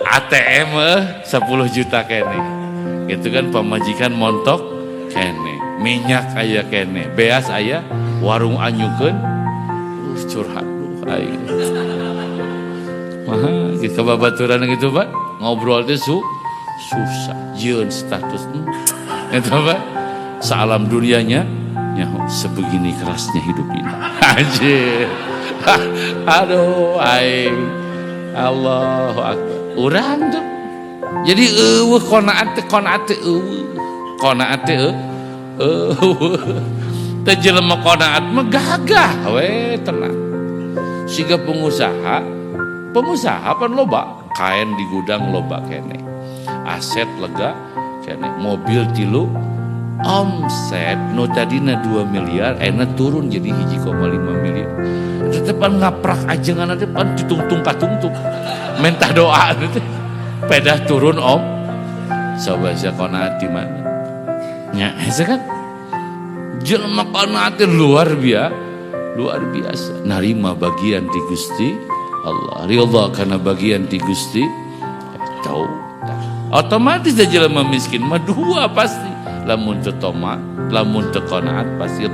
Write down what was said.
ATM 10 juta kene. Gitu kan pamajikan montok kene. Minyak aya kene, beas aya, warung anyukeun. Curhat aing. Maha gitu babaturan gitu Pak. Ngobrol teh susah. Jeun status. Eta Pak. Salam dunianya nyaho sebegini kerasnya hidup ini. Anjir. Aduh aing. Allahu akbar. Urang tuh. Jadi eueuh qanaat teh eueuh. Qanaat teh teh jelema qanaat mah gagah we tenang. Siga pengusaha pan loba, kain di gudang loba kene. Aset lega kene, mobil 3, omset nu tadina 2 miliar enak turun jadi 1,5 miliar. Tetepan ngaprak ajengan teh pan ditungtung katungtung. Mentah doa teh. Pedah turun om. Sabasa qanaat di mana? Nya kan jelema qanaat luar biasa. Narima bagian di Gusti Allah. Ridha kana bagian di Gusti tahu. Otomatis da jelema miskin mah dua pasti. Lamun teu tomat, lamun teu qanaat pasti